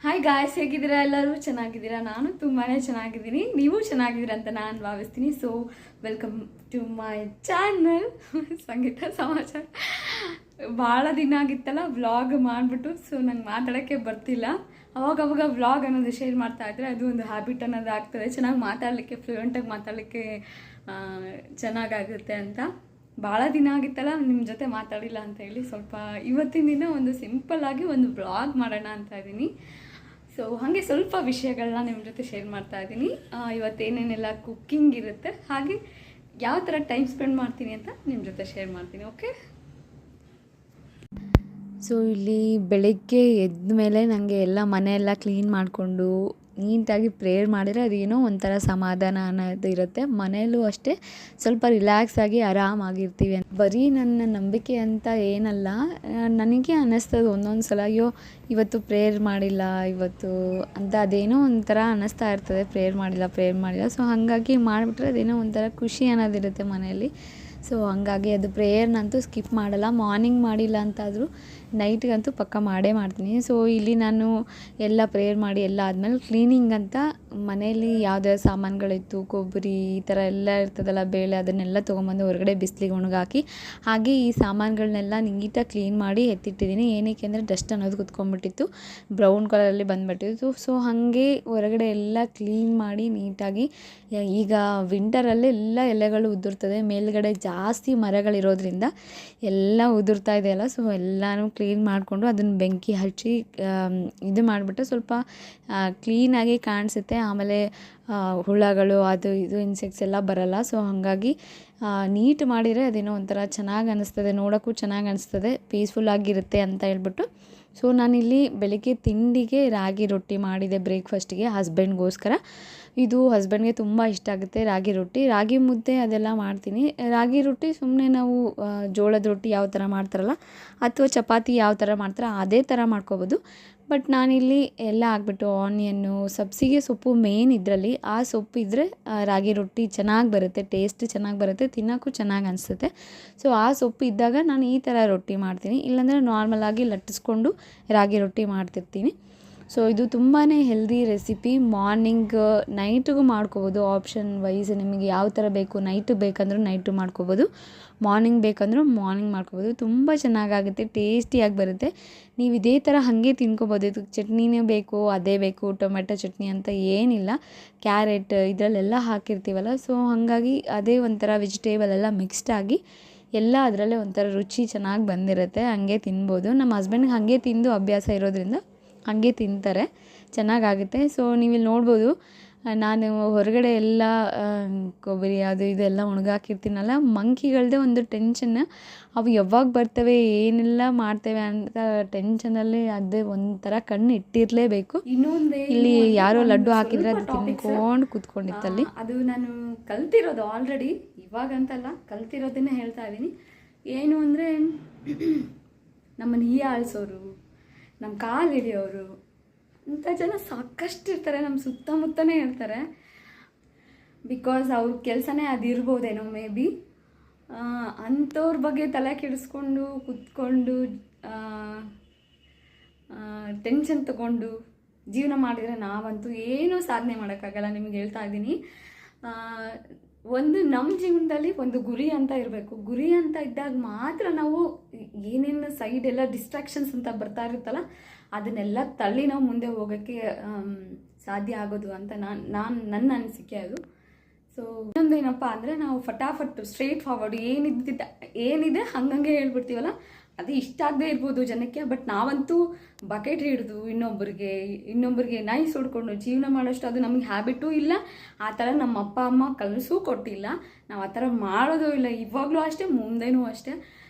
Hi guys, ಹೇಗಿದ್ದೀರಾ? ಎಲ್ಲರೂ ಚೆನ್ನಾಗಿದ್ದೀರಾ? ನಾನು ತುಂಬಾ ಚೆನ್ನಾಗಿದ್ದೀನಿ. ನೀವು ಚೆನ್ನಾಗಿದ್ದೀರಾ ಅಂತ ನಾನು ಭಾವಿಸ್ತೀನಿ. So welcome to my channel Sangeetha Samachara. ಭಾಳ ದಿನ ಆಗಿತ್ತಲ್ಲ ವ್ಲಾಗ್ ಮಾಡಿಬಿಟ್ಟು. ಸೊ ನಂಗೆ ಮಾತಾಡೋಕ್ಕೆ ಬರ್ತಿಲ್ಲ. ಅವಾಗವಾಗ ವ್ಲಾಗ್ ಅನ್ನೋದು ಶೇರ್ ಮಾಡ್ತಾ ಇದ್ದರೆ ಅದು ಒಂದು ಹ್ಯಾಬಿಟ್ ಅನ್ನೋದು ಆಗ್ತದೆ. ಚೆನ್ನಾಗಿ ಮಾತಾಡಲಿಕ್ಕೆ, ಫ್ಲೂಯೆಂಟಾಗಿ ಮಾತಾಡಲಿಕ್ಕೆ ಚೆನ್ನಾಗಾಗುತ್ತೆ ಅಂತ. ಭಾಳ ದಿನ ಆಗಿತ್ತಲ್ಲ ನಿಮ್ಮ ಜೊತೆ ಮಾತಾಡಿಲ್ಲ ಅಂತ ಹೇಳಿ ಸ್ವಲ್ಪ ಇವತ್ತಿನ ದಿನ ಒಂದು ಸಿಂಪಲ್ಲಾಗಿ ಒಂದು ವ್ಲಾಗ್ ಮಾಡೋಣ ಅಂತ ಇದ್ದೀನಿ. ಸೊ ಹಾಗೆ ಸ್ವಲ್ಪ ವಿಷಯಗಳನ್ನ ನಿಮ್ಮ ಜೊತೆ ಶೇರ್ ಮಾಡ್ತಾ ಇದ್ದೀನಿ. ಇವತ್ತೇನೇನೆಲ್ಲ ಕುಕ್ಕಿಂಗ್ ಇರುತ್ತೆ, ಹಾಗೆ ಯಾವ ಥರ ಟೈಮ್ ಸ್ಪೆಂಡ್ ಮಾಡ್ತೀನಿ ಅಂತ ನಿಮ್ಮ ಜೊತೆ ಶೇರ್ ಮಾಡ್ತೀನಿ. ಓಕೆ. ಸೊ ಇಲ್ಲಿ ಬೆಳಗ್ಗೆ ಎದ್ದ ಮೇಲೆ ನನಗೆ ಎಲ್ಲ ಮನೆಯೆಲ್ಲ ಕ್ಲೀನ್ ಮಾಡಿಕೊಂಡು ನೀಟಾಗಿ ಪ್ರೇಯರ್ ಮಾಡಿದರೆ ಅದೇನೋ ಒಂಥರ ಸಮಾಧಾನ ಅನ್ನೋದು ಇರುತ್ತೆ. ಮನೆಯಲ್ಲೂ ಅಷ್ಟೇ ಸ್ವಲ್ಪ ರಿಲ್ಯಾಕ್ಸ್ ಆಗಿ ಆರಾಮಾಗಿರ್ತೀವಿ. ಬರೀ ನನ್ನ ನಂಬಿಕೆ ಅಂತ ಏನಲ್ಲ, ನನಗೆ ಅನ್ನಿಸ್ತದೆ ಒಂದೊಂದು ಸಲ, ಅಯ್ಯೋ ಇವತ್ತು ಪ್ರೇಯರ್ ಮಾಡಿಲ್ಲ ಇವತ್ತು ಅಂತ ಅದೇನೋ ಒಂಥರ ಅನ್ನಿಸ್ತಾ ಇರ್ತದೆ, ಪ್ರೇಯರ್ ಮಾಡಿಲ್ಲ. ಸೊ ಹಾಗಾಗಿ ಮಾಡಿಬಿಟ್ರೆ ಅದೇನೋ ಒಂಥರ ಖುಷಿ ಅನ್ನೋದಿರುತ್ತೆ ಮನೆಯಲ್ಲಿ. ಸೊ ಹಂಗಾಗಿ ಅದು ಪ್ರೇಯರ್ನಂತೂ ಸ್ಕಿಪ್ ಮಾಡಲ್ಲ. ಮಾರ್ನಿಂಗ್ ಮಾಡಿಲ್ಲ ಅಂತಾದರೂ ನೈಟ್ಗಂತೂ ಪಕ್ಕ ಮಾಡೇ ಮಾಡ್ತೀನಿ. ಸೊ ಇಲ್ಲಿ ನಾನು ಎಲ್ಲ ಪ್ರೇಯರ್ ಮಾಡಿ ಎಲ್ಲ ಆದಮೇಲೆ ಕ್ಲೀನಿಂಗ್ ಅಂತ ಮನೆಯಲ್ಲಿ ಯಾವುದೇ ಸಾಮಾನುಗಳಿತ್ತು, ಕೊಬ್ಬರಿ ಈ ಥರ ಎಲ್ಲ ಇರ್ತದಲ್ಲ, ಬೇಳೆ, ಅದನ್ನೆಲ್ಲ ತೊಗೊಂಬಂದು ಹೊರಗಡೆ ಬಿಸಿಲಿಗೆ ಒಣಗಾಕಿ ಹಾಗೆ ಈ ಸಾಮಾನುಗಳನ್ನೆಲ್ಲ ನೀಟಾಗಿ ಕ್ಲೀನ್ ಮಾಡಿ ಎತ್ತಿಟ್ಟಿದ್ದೀನಿ. ಏನಕ್ಕೆ ಅಂದರೆ ಡಸ್ಟ್ ಅನ್ನೋದು ಕುತ್ಕೊಂಡ್ಬಿಟ್ಟಿತ್ತು, ಬ್ರೌನ್ ಕಲರಲ್ಲಿ ಬಂದುಬಿಟ್ಟಿತ್ತು. ಸೊ ಹಾಗೆ ಹೊರಗಡೆ ಎಲ್ಲ ಕ್ಲೀನ್ ಮಾಡಿ ನೀಟಾಗಿ, ಈಗ ವಿಂಟರಲ್ಲಿ ಎಲ್ಲ ಎಲೆಗಳು ಉದುರ್ತದೆ, ಮೇಲ್ಗಡೆ ಜಾಸ್ತಿ ಮರಗಳಿರೋದ್ರಿಂದ ಎಲ್ಲ ಉದುರ್ತಾ ಇದೆಯಲ್ಲ. ಸೊ ಎಲ್ಲನೂ ಕ್ಲೀನ್ ಮಾಡಿಕೊಂಡು ಅದನ್ನು ಬೆಂಕಿ ಹಚ್ಚಿ ಇದು ಮಾಡಿಬಿಟ್ಟು ಸ್ವಲ್ಪ ಕ್ಲೀನಾಗಿ ಕಾಣಿಸುತ್ತೆ. ಆಮೇಲೆ ಹುಳಗಳು ಅದು ಇದು ಇನ್ಸೆಕ್ಟ್ಸ್ ಎಲ್ಲ ಬರಲ್ಲ. ಸೊ ಹಾಗಾಗಿ ನೀಟ್ ಮಾಡಿದರೆ ಅದೇನೋ ಒಂಥರ ಚೆನ್ನಾಗಿ ಅನ್ನಿಸ್ತದೆ, ನೋಡೋಕ್ಕೂ ಚೆನ್ನಾಗಿ ಅನಿಸ್ತದೆ, ಪೀಸ್ಫುಲ್ಲಾಗಿರುತ್ತೆ ಅಂತ ಹೇಳ್ಬಿಟ್ಟು. ಸೊ ನಾನಿಲ್ಲಿ ಬೆಳಗ್ಗೆ ತಿಂಡಿಗೆ ರಾಗಿ ರೊಟ್ಟಿ ಮಾಡಿದೆ ಬ್ರೇಕ್ಫಾಸ್ಟಿಗೆ ಹಸ್ಬೆಂಡ್ಗೋಸ್ಕರ. ಇದು ಹಸ್ಬೆಂಡ್ಗೆ ತುಂಬ ಇಷ್ಟ ಆಗುತ್ತೆ ರಾಗಿ ರೊಟ್ಟಿ. ರಾಗಿ ಮುದ್ದೆ ಅದೆಲ್ಲ ಮಾಡ್ತೀನಿ. ರಾಗಿ ರೊಟ್ಟಿ ಸುಮ್ಮನೆ ನಾವು ಜೋಳದ ರೊಟ್ಟಿ ಯಾವ ಥರ ಮಾಡ್ತಾರಲ್ಲ ಅಥವಾ ಚಪಾತಿ ಯಾವ ಥರ ಮಾಡ್ತಾರೆ ಅದೇ ಥರ ಮಾಡ್ಕೋಬೋದು. ಬಟ್ ನಾನಿಲ್ಲಿ ಎಲ್ಲ ಹಾಕ್ಬಿಟ್ಟು ಆನಿಯನ್ನು, ಸಬ್ಸಿಗೆ ಸೊಪ್ಪು ಮೇನ್ ಇದರಲ್ಲಿ, ಆ ಸೊಪ್ಪು ಇದ್ದರೆ ರಾಗಿ ರೊಟ್ಟಿ ಚೆನ್ನಾಗಿ ಬರುತ್ತೆ, ಟೇಸ್ಟ್ ಚೆನ್ನಾಗಿ ಬರುತ್ತೆ, ತಿನ್ನೋಕ್ಕೂ ಚೆನ್ನಾಗಿ ಅನಿಸುತ್ತೆ. ಸೊ ಆ ಸೊಪ್ಪು ಇದ್ದಾಗ ನಾನು ಈ ಥರ ರೊಟ್ಟಿ ಮಾಡ್ತೀನಿ, ಇಲ್ಲಾಂದರೆ ನಾರ್ಮಲಾಗಿ ಲಟ್ಟಿಸ್ಕೊಂಡು ರಾಗಿ ರೊಟ್ಟಿ ಮಾಡ್ತಿರ್ತೀನಿ. ಸೊ ಇದು ತುಂಬಾ ಹೆಲ್ದಿ ರೆಸಿಪಿ. ಮಾರ್ನಿಂಗ್ ನೈಟಿಗೂ ಮಾಡ್ಕೋಬೋದು, ಆಪ್ಷನ್ ವೈಸ್ ನಿಮಗೆ ಯಾವ ಥರ ಬೇಕು. ನೈಟು ಬೇಕಂದ್ರೂ ನೈಟು ಮಾಡ್ಕೋಬೋದು, ಮಾರ್ನಿಂಗ್ ಬೇಕಂದ್ರೂ ಮಾರ್ನಿಂಗ್ ಮಾಡ್ಕೋಬೋದು. ತುಂಬ ಚೆನ್ನಾಗಾಗುತ್ತೆ, ಟೇಸ್ಟಿಯಾಗಿ ಬರುತ್ತೆ. ನೀವು ಇದೇ ಥರ ಹಾಗೆ ತಿನ್ಕೋಬೋದು. ಇದಕ್ಕೆ ಚಟ್ನಿನೇ ಬೇಕು, ಅದೇ ಬೇಕು, ಟೊಮೆಟೊ ಚಟ್ನಿ ಅಂತ ಏನಿಲ್ಲ, ಕ್ಯಾರೆಟ್ ಇದರಲ್ಲೆಲ್ಲ ಹಾಕಿರ್ತೀವಲ್ಲ. ಸೊ ಹಾಗಾಗಿ ಅದೇ ಒಂಥರ ವೆಜಿಟೇಬಲ್ ಎಲ್ಲ ಮಿಕ್ಸ್ಡ್ ಆಗಿ ಎಲ್ಲ ಅದರಲ್ಲೇ ಒಂಥರ ರುಚಿ ಚೆನ್ನಾಗಿ ಬಂದಿರುತ್ತೆ. ಹಾಗೆ ತಿನ್ಬೋದು. ನಮ್ಮ ಹಸ್ಬೆಂಡ್ಗೆ ಹಾಗೆ ತಿಂದು ಅಭ್ಯಾಸ ಇರೋದ್ರಿಂದ ಹಾಗೆ ತಿಂತಾರೆ, ಚೆನ್ನಾಗಾಗುತ್ತೆ. ಸೊ ನೀವಿಲ್ಲಿ ನೋಡ್ಬೋದು, ನಾನು ಹೊರಗಡೆ ಎಲ್ಲ ಕೊಬ್ಬರಿ ಅದು ಇದೆಲ್ಲ ಒಣಗಾಕಿರ್ತೀನಲ್ಲ, ಮಂಕಿಗಳದ್ದೇ ಒಂದು ಟೆನ್ಷನ್. ಅವು ಯಾವಾಗ ಬರ್ತವೆ, ಏನೆಲ್ಲ ಮಾಡ್ತೇವೆ ಅಂತ ಟೆನ್ಷನಲ್ಲಿ ಅದೇ ಒಂಥರ ಕಣ್ಣು ಇಟ್ಟಿರಲೇಬೇಕು. ಇನ್ನೊಂದೇ ಇಲ್ಲಿ ಯಾರೋ ಲಡ್ಡು ಹಾಕಿದ್ರೆ ಅದು ತಿನ್ಕೊಂಡು ಕೂತ್ಕೊಂಡಿತ್ತಲ್ಲಿ. ಅದು ನಾನು ಕಲ್ತಿರೋದು ಆಲ್ರೆಡಿ, ಇವಾಗಂತಲ್ಲ, ಕಲ್ತಿರೋದನ್ನೇ ಹೇಳ್ತಾ ಇದ್ದೀನಿ. ಏನು ಅಂದರೆ ನಮ್ಮನ್ನು ಹೀಯಾಳಿಸೋರು, ನಮ್ಮ ಕಾಲು ಹಿಡಿಯೋರು ಅಂಥ ಜನ ಸಾಕಷ್ಟು ಇರ್ತಾರೆ, ನಮ್ಮ ಸುತ್ತಮುತ್ತನೇ ಇರ್ತಾರೆ. ಬಿಕಾಸ್ ಅವ್ರ ಕೆಲಸನೇ ಅದಿರ್ಬೋದೇನೋ ಮೇ ಬಿ. ಅಂಥವ್ರ ಬಗ್ಗೆ ತಲೆ ಕೆಡಿಸ್ಕೊಂಡು ಕೂತ್ಕೊಂಡು ಟೆನ್ಷನ್ ತಗೊಂಡು ಜೀವನ ಮಾಡಿದರೆ ನಾವಂತೂ ಏನೂ ಸಾಧನೆ ಮಾಡೋಕ್ಕಾಗಲ್ಲ. ನಿಮ್ಗೆ ಹೇಳ್ತಾ ಇದ್ದೀನಿ, ಒಂದು ನಮ್ಮ ಜೀವನದಲ್ಲಿ ಒಂದು ಗುರಿ ಅಂತ ಇರಬೇಕು. ಗುರಿ ಅಂತ ಇದ್ದಾಗ ಮಾತ್ರ ನಾವು ಏನೇನು ಸೈಡ್ ಎಲ್ಲ ಡಿಸ್ಟ್ರಾಕ್ಷನ್ಸ್ ಅಂತ ಬರ್ತಾ ಇರುತ್ತಲ್ಲ ಅದನ್ನೆಲ್ಲ ತಳ್ಳಿ ನಾವು ಮುಂದೆ ಹೋಗೋಕ್ಕೆ ಸಾಧ್ಯ ಆಗೋದು ಅಂತ ನನ್ನ ಅನಿಸಿಕೆ ಅದು. ಸೊ ಇನ್ನೊಂದೇನಪ್ಪ ಅಂದರೆ ನಾವು ಫಟಾಫಟ್ ಸ್ಟ್ರೇಟ್ ಫಾರ್ವರ್ಡ್ ಏನಿದೆ ಹಂಗಂಗೆ ಹೇಳ್ಬಿಡ್ತೀವಲ್ಲ, ಅದು ಇಷ್ಟ ಆಗದೆ ಇರ್ಬೋದು ಜನಕ್ಕೆ. ಬಟ್ ನಾವಂತೂ ಬಕೆಟ್ ಹಿಡಿದು ಇನ್ನೊಬ್ಬರಿಗೆ ನೈಸ್ ಹೊಡ್ಕೊಂಡು ಜೀವನ ಮಾಡೋಷ್ಟು ಅದು ನಮಗೆ ಹ್ಯಾಬಿಟೂ ಇಲ್ಲ. ಆ ಥರ ನಮ್ಮ ಅಪ್ಪ ಅಮ್ಮ ಕಲಿಸೂ ಕೊಟ್ಟಿಲ್ಲ, ನಾವು ಆ ಥರ ಮಾಡೋದು ಇಲ್ಲ, ಇವಾಗಲೂ ಅಷ್ಟೇ, ಮುಂದೆನೂ ಅಷ್ಟೇ.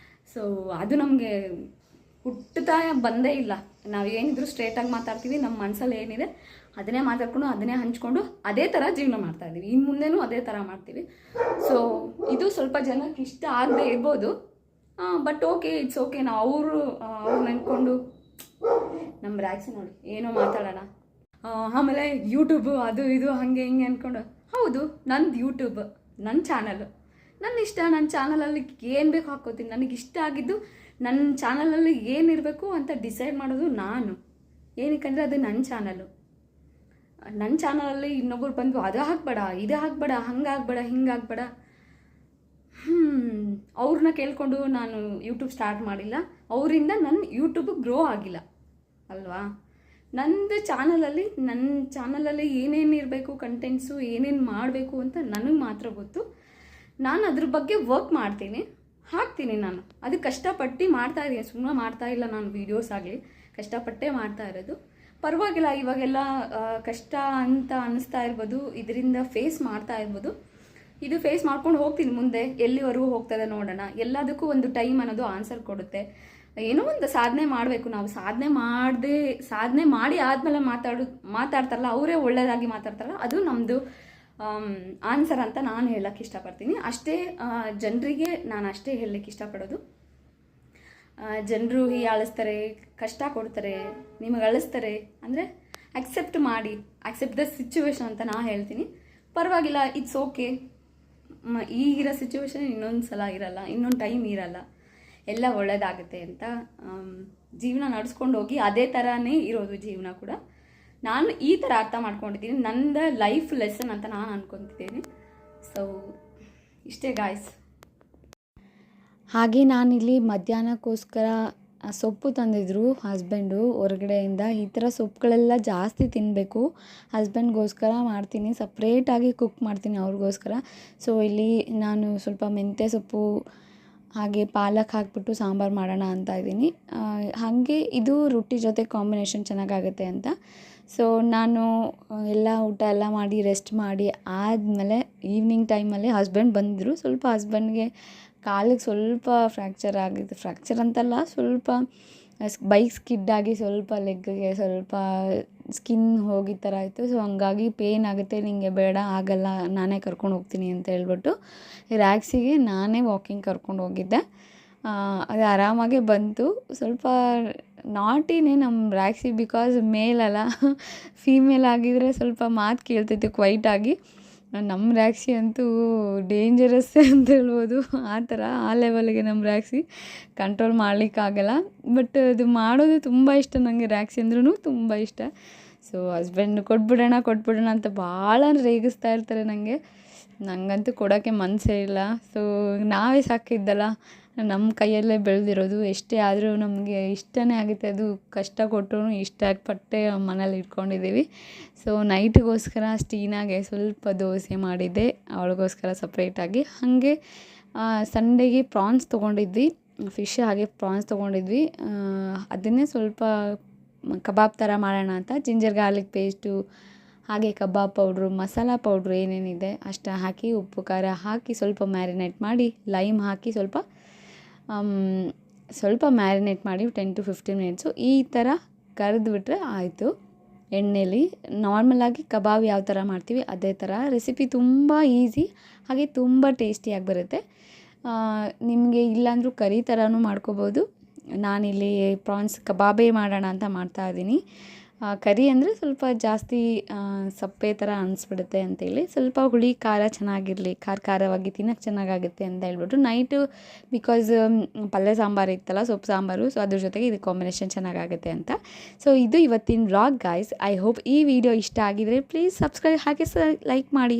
ಸೊ ಅದು ನಮಗೆ ಹುಟ್ಟುತ್ತಾ ಬಂದೇ ಇಲ್ಲ. ನಾವು ಏನಿದ್ರು ಸ್ಟ್ರೇಟಾಗಿ ಮಾತಾಡ್ತೀವಿ, ನಮ್ಮ ಮನಸ್ಸಲ್ಲಿ ಏನಿದೆ ಅದನ್ನೇ ಮಾತಾಡ್ಕೊಂಡು ಅದನ್ನೇ ಹಂಚ್ಕೊಂಡು ಅದೇ ಥರ ಜೀವನ ಮಾಡ್ತಾಯಿದ್ದೀವಿ. ಇನ್ನು ಮುಂದೆನೂ ಅದೇ ಥರ ಮಾಡ್ತೀವಿ. ಸೊ ಇದು ಸ್ವಲ್ಪ ಜನಕ್ಕೆ ಇಷ್ಟ ಆಗದೆ ಇರ್ಬೋದು, ಬಟ್ ಓಕೆ, ಇಟ್ಸ್ ಓಕೆ. ನಾವು ಅವ್ರು ನೆನ್ಕೊಂಡು ನಮ್ಮ ರ್ಯಾಕ್ಸ್ ನೋಡಿ ಏನೋ ಮಾತಾಡೋಣ. ಆಮೇಲೆ ಯೂಟ್ಯೂಬು ಅದು ಇದು ಹಾಗೆ ಹಿಂಗೆ ಅಂದ್ಕೊಂಡು, ಹೌದು ನಂದು ಯೂಟ್ಯೂಬ್, ನನ್ನ ಚಾನಲ್, ನನ್ನ ಇಷ್ಟ. ನನ್ನ ಚಾನಲಲ್ಲಿ ಏನು ಬೇಕು ಹಾಕ್ಕೋತೀನಿ, ನನಗೆ ಇಷ್ಟ ಆಗಿದ್ದು ನನ್ನ ಚಾನಲಲ್ಲಿ ಏನಿರಬೇಕು ಅಂತ ಡಿಸೈಡ್ ಮಾಡೋದು ನಾನು. ಏನಕ್ಕಂದರೆ ಅದು ನನ್ನ ಚಾನಲ್ಲು. ನನ್ನ ಚಾನಲಲ್ಲಿ ಇನ್ನೊಬ್ಬರು ಬಂದು ಅದು ಹಾಕ್ಬೇಡ, ಇದು ಹಾಕ್ಬೇಡ, ಹಂಗಾಗ್ಬೇಡ, ಹಿಂಗಾಗ್ಬೇಡ. ಅವ್ರನ್ನ ಕೇಳಿಕೊಂಡು ನಾನು ಯೂಟ್ಯೂಬ್ ಸ್ಟಾರ್ಟ್ ಮಾಡಿಲ್ಲ, ಅವರಿಂದ ನನ್ನ ಯೂಟ್ಯೂಬ್ ಗ್ರೋ ಆಗಿಲ್ಲ ಅಲ್ವಾ. ನನ್ನ ಚಾನಲಲ್ಲಿ ಏನೇನು ಇರಬೇಕು, ಕಂಟೆಂಟ್ಸು ಏನೇನು ಮಾಡಬೇಕು ಅಂತ ನನಗೆ ಮಾತ್ರ ಗೊತ್ತು. ನಾನು ಅದ್ರ ಬಗ್ಗೆ ವರ್ಕ್ ಮಾಡ್ತೀನಿ, ಹಾಕ್ತೀನಿ. ನಾನು ಅದು ಕಷ್ಟಪಟ್ಟು ಮಾಡ್ತಾಯಿದ್ದೀನಿ, ಸುಮ್ಮನೆ ಮಾಡ್ತಾಯಿಲ್ಲ. ನಾನು ವೀಡಿಯೋಸ್ ಆಗಲಿ ಕಷ್ಟಪಟ್ಟೇ ಮಾಡ್ತಾ ಇರೋದು. ಪರವಾಗಿಲ್ಲ, ಇವಾಗೆಲ್ಲ ಕಷ್ಟ ಅಂತ ಅನ್ನಿಸ್ತಾ ಇರ್ಬೋದು, ಇದರಿಂದ ಫೇಸ್ ಮಾಡ್ತಾ ಇರ್ಬೋದು. ಇದು ಫೇಸ್ ಮಾಡ್ಕೊಂಡು ಹೋಗ್ತೀನಿ ಮುಂದೆ, ಎಲ್ಲಿವರೆಗೂ ಹೋಗ್ತದೆ ನೋಡೋಣ. ಎಲ್ಲದಕ್ಕೂ ಒಂದು ಟೈಮ್ ಅನ್ನೋದು ಆನ್ಸರ್ ಕೊಡುತ್ತೆ. ಏನೋ ಒಂದು ಸಾಧನೆ ಮಾಡಬೇಕು. ನಾವು ಸಾಧನೆ ಮಾಡಿ ಆದಮೇಲೆ ಮಾತಾಡ್ತಾರಲ್ಲ, ಅವರೇ ಒಳ್ಳೆಯದಾಗಿ ಮಾತಾಡ್ತಾರಲ್ಲ, ಅದು ನಮ್ಮದು ಆನ್ಸರ್ ಅಂತ ನಾನು ಹೇಳಕ್ಕೆ ಇಷ್ಟಪಡ್ತೀನಿ. ಅಷ್ಟೇ ಜನರಿಗೆ ನಾನು ಅಷ್ಟೇ ಹೇಳಲಿಕ್ಕೆ ಇಷ್ಟಪಡೋದು. ಜನರು ಹೀಯಾಳಿಸ್ತಾರೆ, ಕಷ್ಟ ಕೊಡ್ತಾರೆ, ನಿಮಗೆ ಅಳಿಸ್ತಾರೆ ಅಂದರೆ ಅಕ್ಸೆಪ್ಟ್ ಮಾಡಿ, ಅಕ್ಸೆಪ್ಟ್ ದ ಸಿಚುವೇಶನ್ ಅಂತ ನಾನು ಹೇಳ್ತೀನಿ. ಪರವಾಗಿಲ್ಲ, ಇಟ್ಸ್ ಓಕೆ. ಈಗಿರೋ ಸಿಚುವೇಶನ್ ಇನ್ನೊಂದು ಸಲ ಇರಲ್ಲ, ಇನ್ನೊಂದು ಟೈಮ್ ಇರಲ್ಲ, ಎಲ್ಲ ಒಳ್ಳೆಯದಾಗುತ್ತೆ ಅಂತ ಜೀವನ ನಡೆಸ್ಕೊಂಡು ಹೋಗಿ. ಅದೇ ಥರನೇ ಇರೋದು ಜೀವನ ಕೂಡ. ನಾನು ಈ ಥರ ಅರ್ಥ ಮಾಡ್ಕೊಂಡಿದ್ದೀನಿ, ನಂದು ಲೈಫ್ ಲೆಸನ್ ಅಂತ ನಾನು ಅಂದ್ಕೊತಿದ್ದೀನಿ. ಸೊ ಇಷ್ಟೇ ಗಾಯ್ಸ್. ಹಾಗೆ ನಾನಿಲ್ಲಿ ಮಧ್ಯಾಹ್ನಕ್ಕೋಸ್ಕರ ಸೊಪ್ಪು ತಂದಿದ್ರು ಹಸ್ಬೆಂಡು ಹೊರಗಡೆಯಿಂದ. ಈ ಥರ ಸೊಪ್ಪುಗಳೆಲ್ಲ ಜಾಸ್ತಿ ತಿನ್ನಬೇಕು. ಹಸ್ಬೆಂಡ್ಗೋಸ್ಕರ ಮಾಡ್ತೀನಿ, ಸಪ್ರೇಟಾಗಿ ಕುಕ್ ಮಾಡ್ತೀನಿ ಅವ್ರಿಗೋಸ್ಕರ. ಸೊ ಇಲ್ಲಿ ನಾನು ಸ್ವಲ್ಪ ಮೆಂತ್ಯ ಸೊಪ್ಪು ಹಾಗೆ ಪಾಲಕ್ ಹಾಕಿಬಿಟ್ಟು ಸಾಂಬಾರು ಮಾಡೋಣ ಅಂತ ಇದ್ದೀನಿ. ಹಾಗೆ ಇದು ರೊಟ್ಟಿ ಜೊತೆ ಕಾಂಬಿನೇಷನ್ ಚೆನ್ನಾಗಾಗುತ್ತೆ ಅಂತ. ಸೊ ನಾನು ಎಲ್ಲ ಊಟ ಎಲ್ಲ ಮಾಡಿ ರೆಸ್ಟ್ ಮಾಡಿ ಆದಮೇಲೆ ಈವ್ನಿಂಗ್ ಟೈಮಲ್ಲಿ ಹಸ್ಬೆಂಡ್ ಬಂದಿದ್ದರು. ಸ್ವಲ್ಪ ಹಸ್ಬೆಂಡ್ಗೆ ಕಾಲಿಗೆ ಸ್ವಲ್ಪ ಫ್ರ್ಯಾಕ್ಚರ್ ಆಗಿತ್ತು, ಫ್ರ್ಯಾಕ್ಚರ್ ಅಂತಲ್ಲ, ಸ್ವಲ್ಪ ಬೈಕ್ ಸ್ಕಿಡ್ಡಾಗಿ ಸ್ವಲ್ಪ ಲೆಗ್ಗೆ ಸ್ವಲ್ಪ ಸ್ಕಿನ್ ಹೋಗಿದ್ದ ಥರ ಆಯಿತು. ಸೊ ಹಂಗಾಗಿ ಪೇನ್ ಆಗುತ್ತೆ, ನಿಮಗೆ ಬೇಡ ಆಗಲ್ಲ, ನಾನೇ ಕರ್ಕೊಂಡು ಹೋಗ್ತೀನಿ ಅಂತ ಹೇಳ್ಬಿಟ್ಟು ರ್ಯಾಕ್ಸಿಗೆ ನಾನೇ ವಾಕಿಂಗ್ ಕರ್ಕೊಂಡು ಹೋಗಿದ್ದೆ. ಅದು ಆರಾಮಾಗೆ ಬಂತು. ಸ್ವಲ್ಪ ನಾಟಿನೇ ನಮ್ಮ ರ್ಯಾಕ್ಸಿ, ಬಿಕಾಸ್ ಮೇಲಲ್ಲ, ಫೀಮೇಲ್ ಆಗಿದ್ದರೆ ಸ್ವಲ್ಪ ಮಾತು ಕೇಳ್ತೈತೆ ಕ್ವೈಟಾಗಿ. ನಮ್ಮ ರ್ಯಾಕ್ಸಿ ಅಂತೂ ಡೇಂಜರಸ್ ಅಂತ ಹೇಳ್ಬೋದು. ಆ ಲೆವೆಲ್ಗೆ ನಮ್ಮ ರ್ಯಾಕ್ಸಿ ಕಂಟ್ರೋಲ್ ಮಾಡಲಿಕ್ಕಾಗಲ್ಲ. ಬಟ್ ಅದು ಮಾಡೋದು ತುಂಬ ಇಷ್ಟ ನನಗೆ, ರ್ಯಾಕ್ಸಿ ಅಂದ್ರೂ ತುಂಬ ಇಷ್ಟ. ಸೊ ಹಸ್ಬೆಂಡ್ ಕೊಟ್ಬಿಡೋಣ ಅಂತ ಭಾಳ ರೇಗಿಸ್ತಾ ಇರ್ತಾರೆ ನನಗಂತೂ ಕೊಡೋಕ್ಕೆ ಮನಸ್ಸೇ ಇಲ್ಲ. ಸೊ ನಾವೇ ಸಾಕಿದ್ದಲ್ಲ, ನಮ್ಮ ಕೈಯಲ್ಲೇ ಬೆಳೆದಿರೋದು, ಎಷ್ಟೇ ಆದರೂ ನಮಗೆ ಇಷ್ಟನೇ ಆಗುತ್ತೆ. ಅದು ಕಷ್ಟ ಕೊಟ್ಟರು ಇಷ್ಟಪಟ್ಟೆ ಮನೇಲಿ ಇಟ್ಕೊಂಡಿದ್ದೀವಿ. ಸೊ ನೈಟಿಗೋಸ್ಕರ ಸ್ಟೀನಾಗೆ ಸ್ವಲ್ಪ ದೋಸೆ ಮಾಡಿದ್ದೆ, ಅವಳಿಗೋಸ್ಕರ ಸಪ್ರೇಟಾಗಿ. ಹಾಗೆ ಸಂಡೇಗೆ ಪ್ರಾನ್ಸ್ ತೊಗೊಂಡಿದ್ವಿ, ಫಿಶ್ ಹಾಗೆ ಪ್ರಾನ್ಸ್ ತೊಗೊಂಡಿದ್ವಿ. ಅದನ್ನೇ ಸ್ವಲ್ಪ ಕಬಾಬ್ ಥರ ಮಾಡೋಣ ಅಂತ ಜಿಂಜರ್ ಗಾರ್ಲಿಕ್ ಪೇಸ್ಟು ಹಾಗೆ ಕಬಾಬ್ ಪೌಡ್ರು, ಮಸಾಲ ಪೌಡ್ರು ಏನೇನಿದೆ ಅಷ್ಟು ಹಾಕಿ, ಉಪ್ಪು ಖಾರ ಹಾಕಿ ಸ್ವಲ್ಪ ಮ್ಯಾರಿನೇಟ್ ಮಾಡಿ, ಲೈಮ್ ಹಾಕಿ ಸ್ವಲ್ಪ ಮ್ಯಾರಿನೇಟ್ ಮಾಡಿ 10 to 15 ಮಿನಿಟ್ಸು ಈ ಥರ ಕರೆದುಬಿಟ್ರೆ ಆಯಿತು ಎಣ್ಣೆಲಿ. ನಾರ್ಮಲಾಗಿ ಕಬಾಬ್ ಯಾವ ಥರ ಮಾಡ್ತೀವಿ ಅದೇ ಥರ. ರೆಸಿಪಿ ತುಂಬ ಈಸಿ, ಹಾಗೆ ತುಂಬ ಟೇಸ್ಟಿಯಾಗಿ ಬರುತ್ತೆ. ನಿಮಗೆ ಇಲ್ಲಾಂದ್ರೂ ಕರಿ ಥರನೂ ಮಾಡ್ಕೋಬೋದು. ನಾನಿಲ್ಲಿ ಪ್ರಾನ್ಸ್ ಕಬಾಬೇ ಮಾಡೋಣ ಅಂತ ಮಾಡ್ತಾಯಿದ್ದೀನಿ. ಕರಿ ಅಂದರೆ ಸ್ವಲ್ಪ ಜಾಸ್ತಿ ಸಪ್ಪೆ ಥರ ಅನಿಸ್ಬಿಡುತ್ತೆ ಅಂತೇಳಿ, ಸ್ವಲ್ಪ ಹುಳಿ ಖಾರ ಚೆನ್ನಾಗಿರಲಿ, ಖಾರವಾಗಿ ತಿನ್ನೋಕ್ಕೆ ಚೆನ್ನಾಗಾಗುತ್ತೆ ಅಂತ ಹೇಳ್ಬಿಟ್ಟು ನೈಟು, ಬಿಕಾಸ್ ಪಲ್ಯ ಸಾಂಬಾರು ಇತ್ತಲ್ಲ, ಸೊಪ್ಪು ಸಾಂಬಾರು, ಸೊ ಅದ್ರ ಜೊತೆಗೆ ಇದು ಕಾಂಬಿನೇಷನ್ ಚೆನ್ನಾಗಾಗುತ್ತೆ ಅಂತ. ಸೊ ಇದು ಇವತ್ತಿನ ವ್ಲಾಗ್ ಗಾಯ್ಸ್. ಐ ಹೋಪ್ ಈ ವಿಡಿಯೋ ಇಷ್ಟ ಆಗಿದರೆ ಪ್ಲೀಸ್ ಸಬ್ಸ್ಕ್ರೈಬ್ ಹಾಗೆ ಲೈಕ್ ಮಾಡಿ.